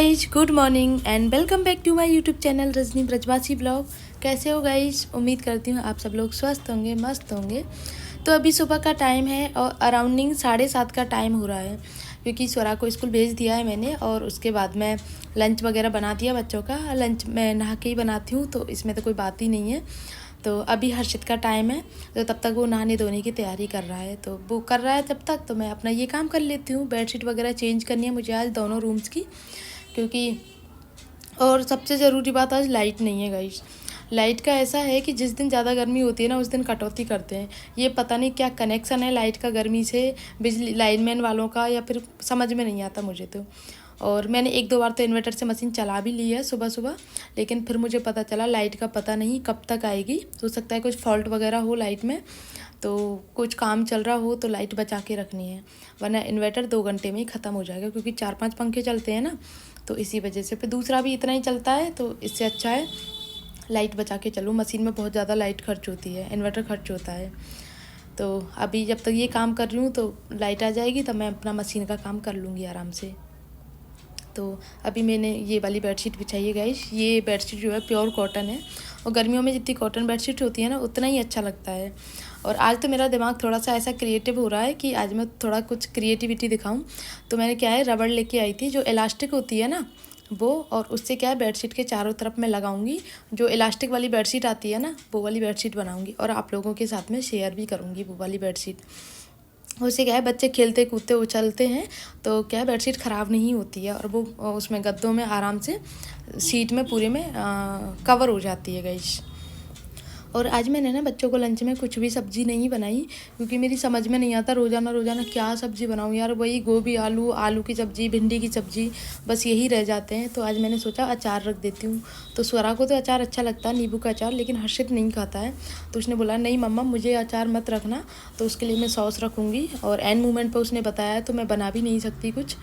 Guys, good morning and welcome back to my YouTube channel Rajni Brajwasi blog. कैसे हो guys? उम्मीद करती हूँ आप सब लोग स्वस्थ होंगे, मस्त होंगे। तो अभी सुबह का टाइम है और अराउंडिंग 7:30 का टाइम हो रहा है, क्योंकि स्वरा को स्कूल भेज दिया है मैंने। और उसके बाद मैं लंच वगैरह बना दिया बच्चों का। लंच मैं नहा के ही बनाती हूँ, तो इसमें तो कोई बात ही नहीं है। तो अभी हर्षित का टाइम है, तो तब तक वो नहाने धोने की तैयारी कर रहा है। तो वो कर रहा है जब तक, तो मैं अपना ये काम कर लेती हूँ। बेडशीट वगैरह चेंज करनी है मुझे आज दोनों रूम्स की, क्योंकि और सबसे ज़रूरी बात, आज लाइट नहीं है गाइस। लाइट का ऐसा है कि जिस दिन ज़्यादा गर्मी होती है ना, उस दिन कटौती करते हैं। ये पता नहीं क्या कनेक्शन है लाइट का गर्मी से, बिजली लाइनमैन वालों का, या फिर समझ में नहीं आता मुझे तो। और मैंने एक दो बार तो इन्वर्टर से मशीन चला भी ली है सुबह सुबह, लेकिन फिर मुझे पता चला लाइट का पता नहीं कब तक आएगी। हो सकता है कुछ फॉल्ट वगैरह हो लाइट में, तो कुछ काम चल रहा हो तो लाइट बचा के रखनी है, वरना इन्वर्टर 2 घंटे में ही ख़त्म हो जाएगा, क्योंकि 4-5 पंखे चलते हैं ना, तो इसी वजह से। फिर दूसरा भी इतना ही चलता है, तो इससे अच्छा है लाइट बचा के चलो। मशीन में बहुत ज़्यादा लाइट खर्च होती है, इन्वर्टर खर्च होता है। तो अभी जब तक ये काम कर रही हूँ, तो लाइट आ जाएगी तब मैं अपना मशीन का काम कर लूँगी आराम से। तो अभी मैंने ये वाली बेडशीट बिछाई है गाइस। ये बेडशीट जो है प्योर कॉटन है, और गर्मियों में जितनी कॉटन बेडशीट होती है ना, उतना ही अच्छा लगता है। और आज तो मेरा दिमाग थोड़ा सा ऐसा क्रिएटिव हो रहा है कि आज मैं थोड़ा कुछ क्रिएटिविटी दिखाऊं। तो मैंने क्या है, रबड़ लेके आई थी, जो इलास्टिक होती है ना वो, और उससे क्या है बेडशीट के चारों तरफ मैं लगाऊंगी। जो इलास्टिक वाली बेडशीट आती है ना, वो वाली बेडशीट बनाऊंगी, और आप लोगों के साथ में शेयर भी करूँगी वो वाली बेडशीट। उससे क्या है, बच्चे खेलते कूदते उछलते हैं, तो क्या है बेडशीट ख़राब नहीं होती है, और वो उसमें गद्दों में आराम से सीट में पूरे में कवर हो जाती है गाइस। और आज मैंने ना बच्चों को लंच में कुछ भी सब्ज़ी नहीं बनाई, क्योंकि मेरी समझ में नहीं आता रोज़ाना रोज़ाना क्या सब्ज़ी बनाऊँ यार। वही गोभी आलू की सब्ज़ी, भिंडी की सब्ज़ी, बस यही रह जाते हैं। तो आज मैंने सोचा अचार रख देती हूँ। तो स्वरा को तो अचार अच्छा लगता है, नींबू का अचार, लेकिन हर्षित नहीं खाता है। तो उसने बोला नहीं मम्मा मुझे अचार मत रखना, तो उसके लिए मैं सॉस रखूँगी। और एंड मोमेंट पर उसने बताया है, तो मैं बना भी नहीं सकती कुछ।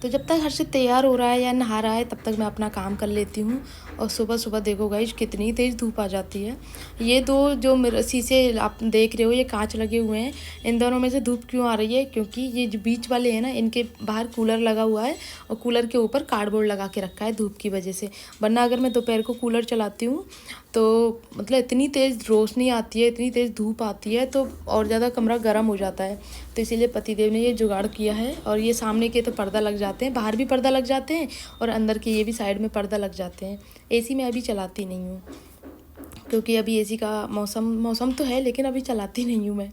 तो जब तक हर्षित तैयार हो रहा है या नहा रहा है, तब तक मैं अपना काम कर लेती हूँ। और सुबह सुबह देखो गाइस कितनी तेज़ धूप आ जाती है। ये दो जो मेरे शीशे आप देख रहे हो, ये कांच लगे हुए हैं, इन दोनों में से धूप क्यों आ रही है? क्योंकि ये जो बीच वाले हैं ना, इनके बाहर कूलर लगा हुआ है, और कूलर के ऊपर कार्डबोर्ड लगा के रखा है धूप की वजह से। वरना अगर मैं दोपहर को कूलर चलाती हूँ, तो मतलब इतनी तेज़ रोशनी आती है, इतनी तेज़ धूप आती है, तो और ज़्यादा कमरा गर्म हो जाता है। तो इसीलिए पतिदेव ने ये जुगाड़ किया है। और ये सामने के तो पर्दा लग जाते हैं, बाहर भी पर्दा लग जाते हैं, और अंदर के ये भी साइड में पर्दा लग जाते हैं। एसी मैं अभी चलाती नहीं हूँ, क्योंकि अभी एसी का मौसम तो है, लेकिन अभी चलाती नहीं हूँ मैं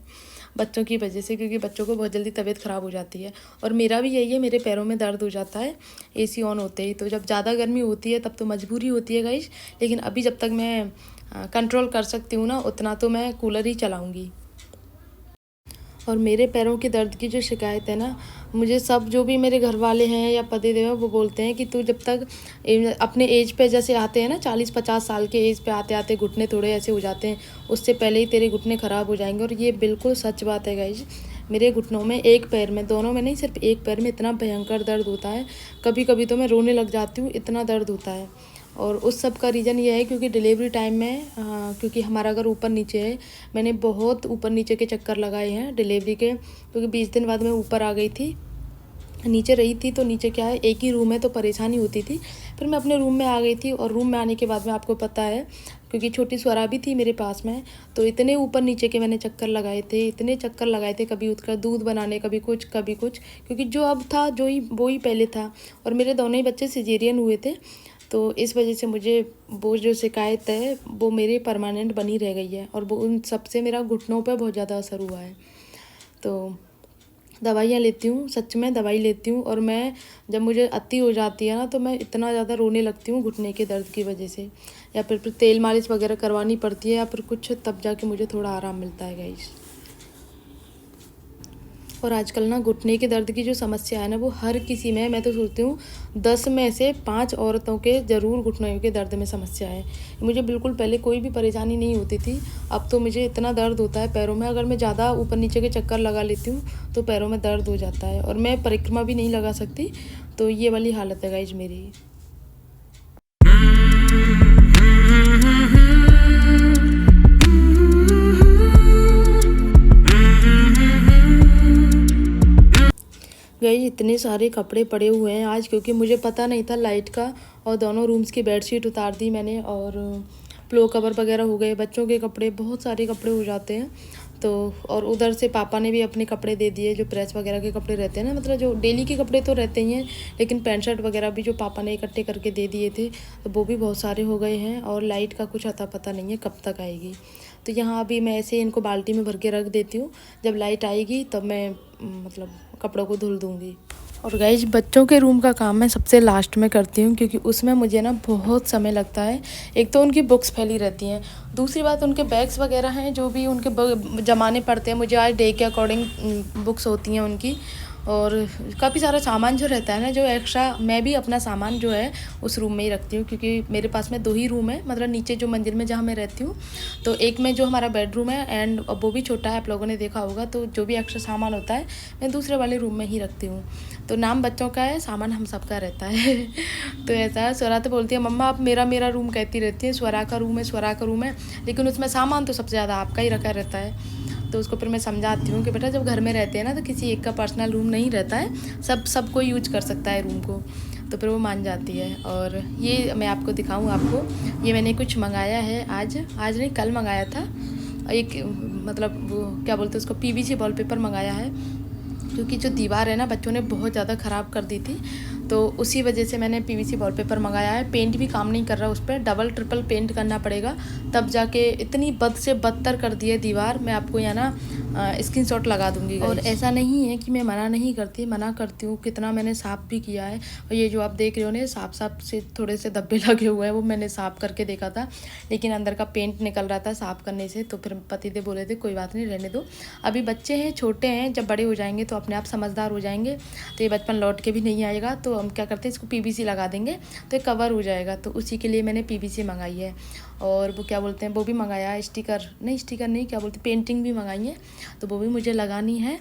बच्चों की वजह से, क्योंकि बच्चों को बहुत जल्दी तबीयत ख़राब हो जाती है। और मेरा भी यही है, मेरे पैरों में दर्द हो जाता है एसी ऑन होते ही। तो जब ज़्यादा गर्मी होती है तब तो मजबूरी होती है गाइस, लेकिन अभी जब तक मैं कंट्रोल कर सकती हूँ ना, उतना तो मैं कूलर ही चलाऊँगी। और मेरे पैरों के दर्द की जो शिकायत है ना, मुझे सब जो भी मेरे घर वाले हैं या पतिदेव हैं, वो बोलते हैं कि तू जब तक अपने एज पे जैसे आते हैं ना, 40-50 साल के एज पे आते आते घुटने थोड़े ऐसे हो जाते हैं, उससे पहले ही तेरे घुटने ख़राब हो जाएंगे। और ये बिल्कुल सच बात है गाइज। मेरे घुटनों में, एक पैर में, दोनों में नहीं, सिर्फ एक पैर में इतना भयंकर दर्द होता है, कभी कभी तो मैं रोने लग जाती हूँ, इतना दर्द होता है। और उस सब का रीज़न ये है क्योंकि डिलीवरी टाइम में क्योंकि हमारा घर ऊपर नीचे है, मैंने बहुत ऊपर नीचे के चक्कर लगाए हैं डिलीवरी के, क्योंकि 20 दिन बाद मैं ऊपर आ गई थी, नीचे रही थी। तो नीचे क्या है, एक ही रूम है, तो परेशानी होती थी। फिर मैं अपने रूम में आ गई थी, और रूम में आने के बाद में आपको पता है, क्योंकि छोटी स्वरा भी थी मेरे पास में, तो इतने ऊपर नीचे के मैंने चक्कर लगाए थे, इतने चक्कर लगाए थे, कभी उसका दूध बनाने, कभी कुछ कभी कुछ, क्योंकि जो अब था वो ही पहले था। और मेरे दोनों ही बच्चे सिजेरियन हुए थे, तो इस वजह से मुझे वो जो शिकायत है वो मेरी परमानेंट बनी रह गई है, और वो उन सब से मेरा घुटनों पर बहुत ज़्यादा असर हुआ है। तो दवाइयाँ लेती हूँ, सच में दवाई लेती हूँ, और मैं जब मुझे अति हो जाती है ना, तो मैं इतना ज़्यादा रोने लगती हूँ घुटने के दर्द की वजह से, या फिर तेल मालिश वगैरह करवानी पड़ती है, या फिर कुछ, तब जाके मुझे थोड़ा आराम मिलता है गाइस। और आजकल ना घुटने के दर्द की जो समस्या है ना, वो हर किसी में, मैं तो सोचती हूँ 10 में से 5 औरतों के ज़रूर घुटनों के दर्द में समस्या है। मुझे बिल्कुल पहले कोई भी परेशानी नहीं होती थी, अब तो मुझे इतना दर्द होता है पैरों में। अगर मैं ज़्यादा ऊपर नीचे के चक्कर लगा लेती हूँ तो पैरों में दर्द हो जाता है, और मैं परिक्रमा भी नहीं लगा सकती। तो ये वाली हालत है गाइज मेरी। गाइस इतने सारे कपड़े पड़े हुए हैं आज, क्योंकि मुझे पता नहीं था लाइट का, और दोनों रूम्स की बेडशीट उतार दी मैंने, और प्लो कवर वगैरह हो गए, बच्चों के कपड़े, बहुत सारे कपड़े हो जाते हैं। तो और उधर से पापा ने भी अपने कपड़े दे दिए, जो प्रेस वगैरह के कपड़े रहते हैं ना, मतलब जो डेली के कपड़े तो रहते ही हैं, लेकिन पैंट शर्ट वगैरह भी जो पापा ने इकट्ठे करके दे दिए थे, तो वो भी बहुत सारे हो गए हैं। और लाइट का कुछ अता पता नहीं है कब तक आएगी। तो यहाँ अभी मैं ऐसे इनको बाल्टी में भर के रख देती हूँ, जब लाइट आएगी तब मैं मतलब कपड़ों को धुल दूँगी। और गाइज बच्चों के रूम का काम मैं सबसे लास्ट में करती हूँ, क्योंकि उसमें मुझे ना बहुत समय लगता है। एक तो उनकी बुक्स फैली रहती हैं, दूसरी बात उनके बैग्स वगैरह हैं जो भी उनके जमाने पड़ते हैं। मुझे आज डे के अकॉर्डिंग बुक्स होती हैं उनकी, और काफ़ी सारा सामान जो रहता है ना, जो एक्स्ट्रा, मैं भी अपना सामान जो है उस रूम में ही रखती हूँ, क्योंकि मेरे पास में 2 ही रूम है, मतलब नीचे जो मंजिल में जहाँ मैं रहती हूँ, तो एक में जो हमारा बेडरूम है, एंड वो भी छोटा है, आप लोगों ने देखा होगा। तो जो भी एक्स्ट्रा सामान होता है मैं दूसरे वाले रूम में ही रखती हूँ। तो नाम बच्चों का है, सामान हम सबका रहता है। तो ऐसा है। स्वरा तो बोलती है मम्मा आप मेरा रूम कहती रहती है, स्वरा का रूम है, लेकिन उसमें सामान तो सबसे ज़्यादा आपका ही रखा रहता है। तो उसको फिर मैं समझाती हूँ कि बेटा जब घर में रहते हैं ना, तो किसी एक का पर्सनल रूम नहीं रहता है, सब कोई यूज कर सकता है रूम को। तो फिर वो मान जाती है। और ये मैं आपको दिखाऊँ, आपको ये मैंने कुछ मंगाया है, आज नहीं कल मंगाया था। एक मतलब वो क्या बोलते हैं उसको, PVC वॉलपेपर मंगाया है, क्योंकि जो दीवार है ना बच्चों ने बहुत ज़्यादा ख़राब कर दी थी, तो उसी वजह से मैंने PVC वॉलपेपर मंगाया है। पेंट भी काम नहीं कर रहा उस पर, डबल ट्रिपल पेंट करना पड़ेगा, तब जाके इतनी बद से बदतर कर दी है दीवार। मैं आपको यहाँ ना स्क्रीनशॉट लगा दूँगी। और ऐसा नहीं है कि मैं मना नहीं करती, मना करती हूँ, कितना मैंने साफ़ भी किया है। और ये जो आप देख रहे हो ना, साफ से थोड़े से धब्बे लगे हुए हैं, वो मैंने साफ़ करके देखा था, लेकिन अंदर का पेंट निकल रहा था साफ़ करने से। तो फिर पतिदेव बोले थे कोई बात नहीं, रहने दो, अभी बच्चे हैं, छोटे हैं, जब बड़े हो जाएंगे तो अपने आप समझदार हो जाएंगे, तो ये बचपन लौट के भी नहीं आएगा। तो हम क्या करते हैं, इसको PVC लगा देंगे तो ये कवर हो जाएगा। तो उसी के लिए मैंने PVC मंगाई है। और वो क्या बोलते हैं, वो भी मंगाया है, स्टिकर नहीं, क्या बोलते, पेंटिंग भी मंगाई है, तो वो भी मुझे लगानी है।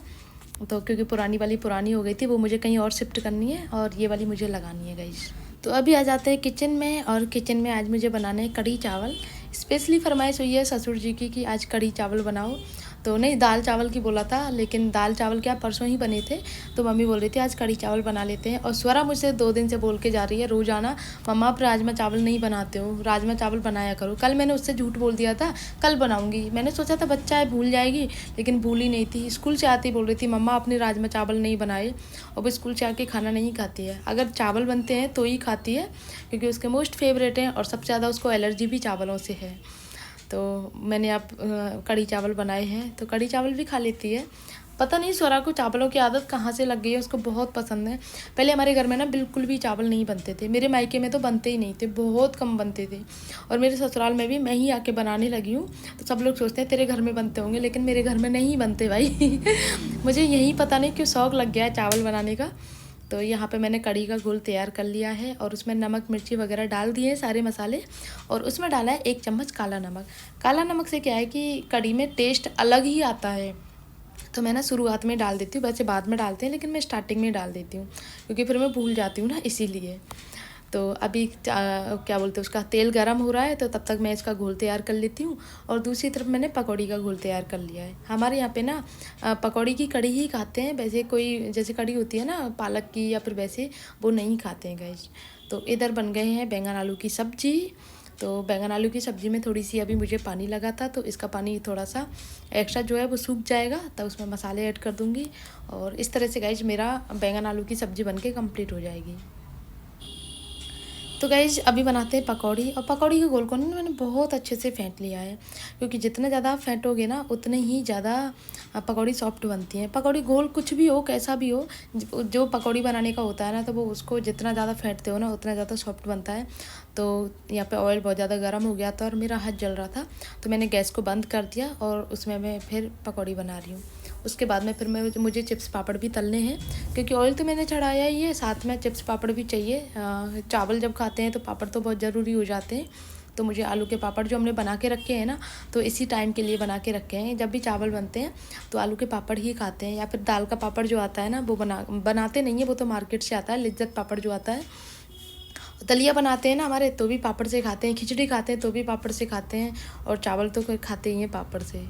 तो क्योंकि पुरानी वाली पुरानी हो गई थी, वो मुझे कहीं और शिफ्ट करनी है, और ये वाली मुझे लगानी है गाइस। तो अभी आ जाते हैं किचन में, और किचन में आज मुझे बनाने हैं कढ़ी चावल। स्पेशली फरमाइश हुई है ससुर जी की कि आज कढ़ी चावल बनाओ। तो नहीं, दाल चावल की बोला था, लेकिन दाल चावल क्या परसों ही बने थे, तो मम्मी बोल रही थी आज कढ़ी चावल बना लेते हैं। और स्वरा मुझसे 2 दिन से बोल के जा रही है रोज़ाना, मम्मा आप राजमा चावल नहीं बनाते हो, राजमा चावल बनाया करो। कल मैंने उससे झूठ बोल दिया था, कल बनाऊंगी। मैंने सोचा था बच्चा है भूल जाएगी, लेकिन भूल ही नहीं थी। स्कूल से आती बोल रही थी मम्मा आपने राजमा चावल नहीं बनाए, और वो स्कूल से आके खाना नहीं खाती है। अगर चावल बनते हैं तो ही खाती है, क्योंकि उसके मोस्ट फेवरेट हैं, और सबसे ज़्यादा उसको एलर्जी भी चावलों से है। तो मैंने अब कढ़ी चावल बनाए हैं, तो कढ़ी चावल भी खा लेती है। पता नहीं स्वरा को चावलों की आदत कहाँ से लग गई है, उसको बहुत पसंद है। पहले हमारे घर में ना बिल्कुल भी चावल नहीं बनते थे, मेरे मायके में तो बनते ही नहीं थे, बहुत कम बनते थे। और मेरे ससुराल में भी मैं ही आके बनाने लगी हूँ, तो सब लोग सोचते हैं तेरे घर में बनते होंगे, लेकिन मेरे घर में नहीं बनते भाई। मुझे यही पता नहीं क्यों शौक़ लग गया है चावल बनाने का। तो यहाँ पे मैंने कढ़ी का घोल तैयार कर लिया है, और उसमें नमक मिर्ची वगैरह डाल दिए सारे मसाले, और उसमें डाला है 1 चम्मच काला नमक। काला नमक से क्या है कि कढ़ी में टेस्ट अलग ही आता है। तो मैं ना शुरुआत में डाल देती हूँ, वैसे बाद में डालते हैं, लेकिन मैं स्टार्टिंग में डाल देती हूँ, क्योंकि फिर मैं भूल जाती हूँ ना, इसीलिए। तो अभी क्या बोलते हैं उसका तेल गरम हो रहा है, तो तब तक मैं इसका घोल तैयार कर लेती हूँ। और दूसरी तरफ मैंने पकौड़ी का घोल तैयार कर लिया है। हमारे यहाँ पे ना पकौड़ी की कढ़ी ही खाते हैं, वैसे कोई जैसे कढ़ी होती है ना पालक की या फिर वैसे, वो नहीं खाते हैं गाइस। तो इधर बन गए हैं बैंगन आलू की सब्जी। तो बैंगन आलू की सब्ज़ी में थोड़ी सी अभी मुझे पानी लगा था, तो इसका पानी थोड़ा सा एक्स्ट्रा जो है वो सूख जाएगा, तब उसमें मसाले ऐड कर दूँगी। और इस तरह से गाइस मेरा बैंगन आलू की सब्ज़ी बनके कंप्लीट हो जाएगी। तो गाइज अभी बनाते हैं पकौड़ी। और पकौड़ी के घोल को ना मैंने बहुत अच्छे से फेंट लिया है, क्योंकि जितना ज़्यादा आप फेंटोगे ना उतने ही ज़्यादा पकौड़ी सॉफ्ट बनती हैं। पकौड़ी घोल कुछ भी हो, कैसा भी हो, जो पकौड़ी बनाने का होता है ना, तो वो उसको जितना ज़्यादा फेंटते हो ना उतना ज़्यादा सॉफ्ट बनता है। तो यहाँ पे ऑयल बहुत ज़्यादा गर्म हो गया था और मेरा हाथ जल रहा था, तो मैंने गैस को बंद कर दिया और उसमें मैं फिर पकौड़ी बना रही हूँ। उसके बाद में फिर मुझे चिप्स पापड़ भी तलने हैं, क्योंकि ऑयल तो मैंने चढ़ाया ही है, साथ में चिप्स पापड़ भी चाहिए। चावल जब खाते हैं तो पापड़ तो बहुत ज़रूरी हो जाते हैं। तो मुझे आलू के पापड़ जो हमने बना के रखे हैं ना, तो इसी टाइम के लिए बना के रखे हैं। जब भी चावल बनते हैं तो आलू के पापड़ ही खाते हैं, या फिर दाल का पापड़ जो आता है ना वो बनाते नहीं है, वो तो मार्केट से आता है, लिज्जत पापड़ जो आता है। दलिया बनाते हैं ना हमारे, तो भी पापड़ से खाते हैं, खिचड़ी खाते हैं तो भी पापड़ से खाते हैं, और चावल तो कोई खाते ही हैं पापड़ से।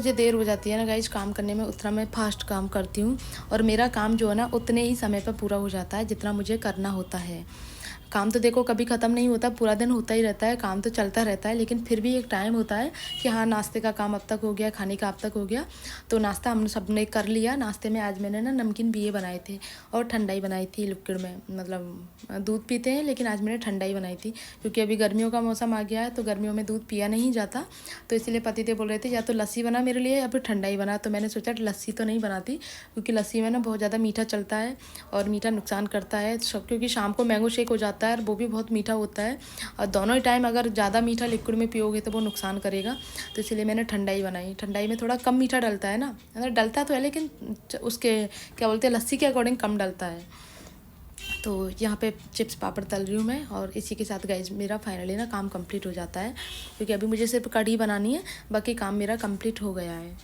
मुझे देर हो जाती है ना गाइज काम करने में, उतना मैं फास्ट काम करती हूँ और मेरा काम जो है ना उतने ही समय पर पूरा हो जाता है जितना मुझे करना होता है। काम तो देखो कभी ख़त्म नहीं होता, पूरा दिन होता ही रहता है, काम तो चलता रहता है, लेकिन फिर भी एक टाइम होता है कि हाँ नाश्ते का काम अब तक हो गया, खाने का अब तक हो गया। तो नाश्ता हम सब ने कर लिया। नाश्ते में आज मैंने ना नमकीन बीए बनाए थे और ठंडाई बनाई थी लिक्विड में, मतलब दूध पीते हैं लेकिन आज मैंने ठंडाई बनाई थी क्योंकि अभी गर्मियों का मौसम आ गया है तो गर्मियों में दूध पिया नहीं जाता। तो इसलिए पतिदेव बोल रहे थे या तो लस्सी बना मेरे लिए या फिर ठंडाई बना। तो मैंने सोचा लस्सी तो नहीं बनाती क्योंकि लस्सी में ना बहुत ज़्यादा मीठा चलता है और मीठा नुकसान करता है, क्योंकि शाम को मैंगो शेक हो जाता है और वो भी बहुत मीठा होता है और दोनों ही टाइम अगर ज़्यादा मीठा लिक्विड में पियोगे तो वो नुकसान करेगा। तो इसलिए मैंने ठंडाई बनाई। ठंडाई में थोड़ा कम मीठा डलता है ना, मतलब डलता तो है लेकिन उसके क्या बोलते हैं लस्सी के अकॉर्डिंग कम डलता है। तो यहाँ पे चिप्स पापड़ तल रही हूँ मैं और इसी के साथ गाइज मेरा फाइनली ना काम कंप्लीट हो जाता है क्योंकि अभी मुझे सिर्फ कढ़ी बनानी है, बाकी काम मेरा कंप्लीट हो गया है।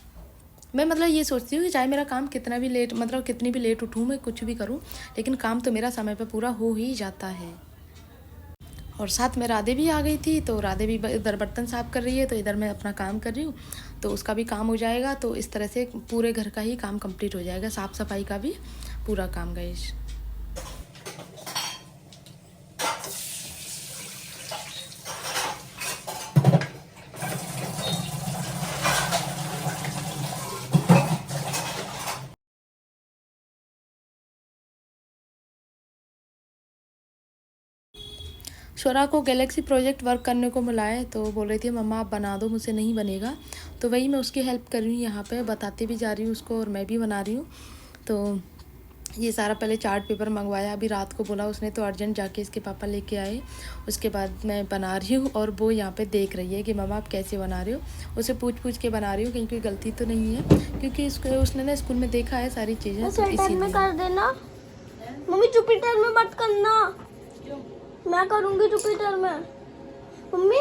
मैं मतलब ये सोचती हूँ कि चाहे मेरा काम कितना भी लेट, मतलब कितनी भी लेट उठूँ, मैं कुछ भी करूँ, लेकिन काम तो मेरा समय पर पूरा हो ही जाता है। और साथ में राधे भी आ गई थी, तो राधे भी इधर बर्तन साफ़ कर रही है तो इधर मैं अपना काम कर रही हूँ, तो उसका भी काम हो जाएगा। तो इस तरह से पूरे घर का ही काम कंप्लीट हो जाएगा, साफ़ सफाई का भी पूरा काम गाइस। स्वरा को गैलेक्सी प्रोजेक्ट वर्क करने को मिला है तो बोल रही थी मम्मा आप बना दो, मुझसे नहीं बनेगा। तो वही मैं उसकी हेल्प कर रही हूँ, यहाँ पे बताती भी जा रही हूँ उसको और मैं भी बना रही हूँ। तो ये सारा पहले चार्ट पेपर मंगवाया, अभी रात को बोला उसने तो अर्जेंट जाके इसके पापा लेके आए। उसके बाद मैं बना रही हूँ और वो यहाँ पे देख रही है कि मम्मा आप कैसे बना रहे हो। उसे पूछ के बना रही हूँ, कहीं कोई गलती तो नहीं है क्योंकि उसने ना स्कूल में देखा है सारी चीज़ें। तो इसी कर देना मम्मी, जुपिटर में मत करना, मैं करूँगी जुपिटर में। मम्मी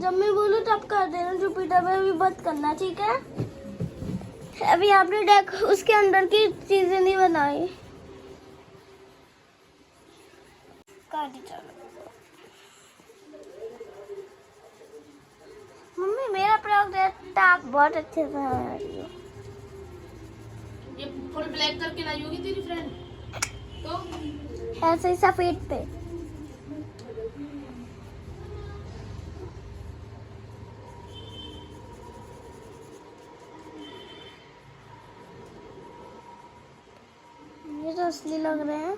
जब मैं बोलूँ तब कर देना, जुपिटर में भी मत करना, ठीक है? अभी आपने देख उसके अंदर की चीजें नहीं बनाई। मम्मी मेरा प्रोजेक्ट आप बहुत अच्छे से बना रही हो। ये फुल ब्लैक करके लाई होगी तेरी फ्रेंड, तो ऐसे ही सफेद पे। ये तो असली लग रहे हैं,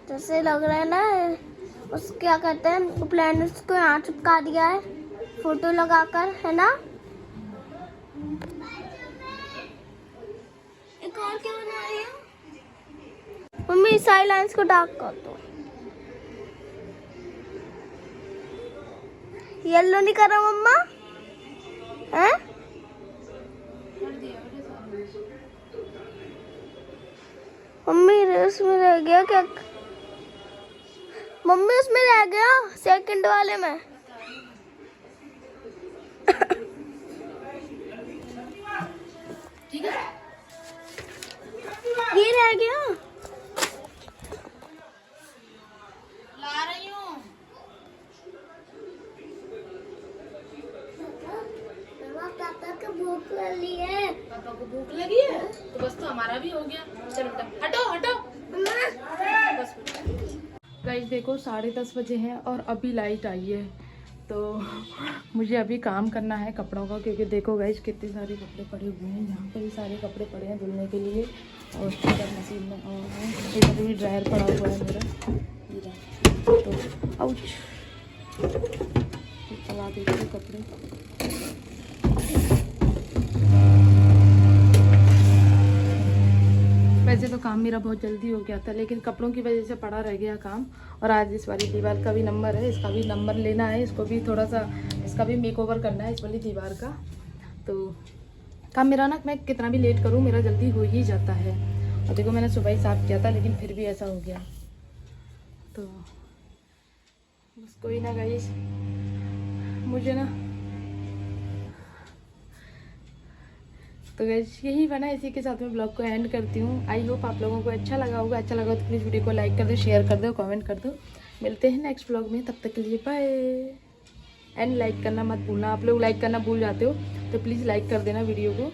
जैसे लग रहा है ना उस क्या कहते हैं प्लैनेट्स को यहाँ चिपका दिया है फोटो लगाकर, है ना? एक और क्या बना रही है मम्मी? साइलेंस को डार्क कर दो। येलो नहीं करा मम्मा, हैं? मम्मी उसमें रह गया क्या? मम्मी उसमें रह गया सेकंड वाले में। ठीक है, ये रह गया। ला रही हूँ। पापा को भूख लगी है। पापा को भूख लगी है तो बस तो हमारा भी हो गया। चलो बेटा हटो हटो बस। गाइस देखो 10:30 बजे हैं और अभी लाइट आई है, तो मुझे अभी काम करना है कपड़ों का, क्योंकि देखो गाइस कितने सारे कपड़े पड़े हुए हैं। यहाँ पर भी सारे कपड़े पड़े हैं धुलने के लिए और इधर मशीन में और इधर भी ड्रायर पड़ा हुआ है मेरा। तो आउच चला देती हूँ कपड़े। वैसे तो काम मेरा बहुत जल्दी हो गया था, लेकिन कपड़ों की वजह से पड़ा रह गया काम। और आज इस वाली दीवार का भी नंबर है, इसका भी नंबर लेना है, इसको भी थोड़ा सा इसका भी मेकओवर करना है इस वाली दीवार का। तो काम मेरा ना मैं कितना भी लेट करूँ मेरा जल्दी हो ही जाता है। और देखो मैंने सुबह ही साफ़ किया था लेकिन फिर भी ऐसा हो गया। तो बस कोई ना गाइस, मुझे ना तो गाइस यही बना, इसी के साथ मैं ब्लॉग को एंड करती हूँ। आई होप आप लोगों को अच्छा लगा होगा। अच्छा लगा तो प्लीज़ वीडियो को लाइक कर दो, शेयर कर दो, कमेंट कर दो। मिलते हैं नेक्स्ट ब्लॉग में, तब तक के लिए बाय। एंड लाइक करना मत भूलना। आप लोग लाइक करना भूल जाते हो तो प्लीज़ लाइक कर देना वीडियो को।